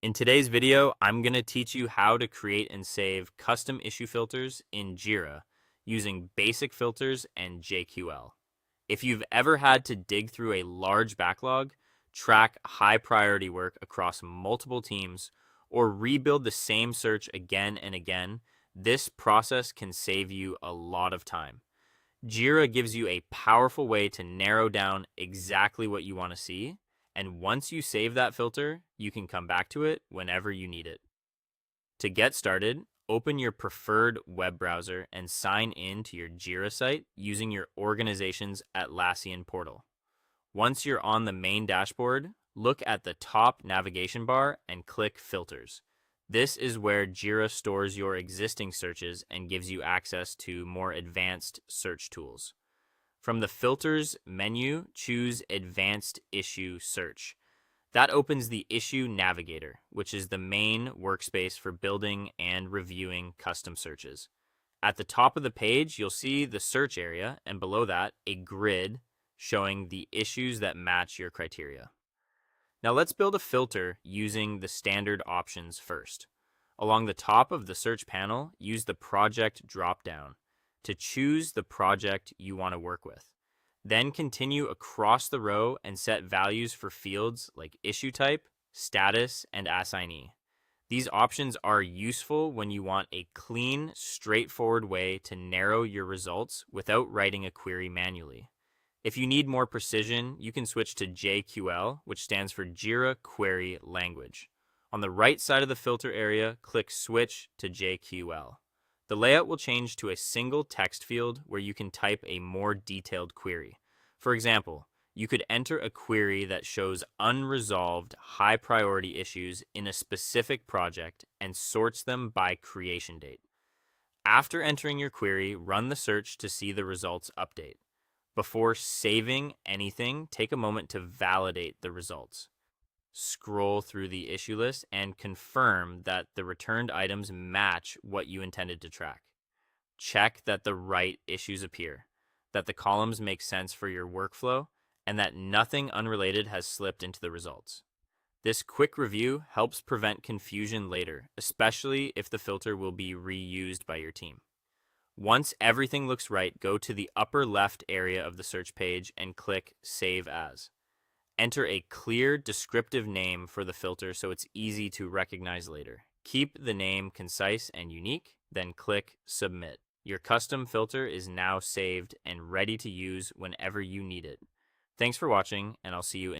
In today's video, I'm going to teach you how to create and save custom issue filters in Jira using basic filters and JQL. If you've ever had to dig through a large backlog, track high priority work across multiple teams, or rebuild the same search again and again, this process can save you a lot of time. Jira gives you a powerful way to narrow down exactly what you want to see, and once you save that filter, you can come back to it whenever you need it. To get started, open your preferred web browser and sign in to your Jira site using your organization's Atlassian portal. Once you're on the main dashboard, look at the top navigation bar and click Filters. This is where Jira stores your existing searches and gives you access to more advanced search tools. From the Filters menu, choose Advanced Issue Search. That opens the Issue Navigator, which is the main workspace for building and reviewing custom searches. At the top of the page, you'll see the search area, and below that, a grid showing the issues that match your criteria. Now let's build a filter using the standard options first. Along the top of the search panel, use the project dropdown to choose the project you want to work with. Then continue across the row and set values for fields like issue type, status, and assignee. These options are useful when you want a clean, straightforward way to narrow your results without writing a query manually. If you need more precision, you can switch to JQL, which stands for Jira Query Language. On the right side of the filter area, click Switch to JQL. The layout will change to a single text field where you can type a more detailed query. For example, you could enter a query that shows unresolved high priority issues in a specific project and sorts them by creation date. After entering your query, run the search to see the results update. Before saving anything, take a moment to validate the results. Scroll through the issue list and confirm that the returned items match what you intended to track. Check that the right issues appear, that the columns make sense for your workflow, and that nothing unrelated has slipped into the results. This quick review helps prevent confusion later, especially if the filter will be reused by your team. Once everything looks right, go to the upper left area of the search page and click Save As. Enter a clear, descriptive name for the filter so it's easy to recognize later. Keep the name concise and unique, then click Submit. Your custom filter is now saved and ready to use whenever you need it. Thanks for watching, and I'll see you in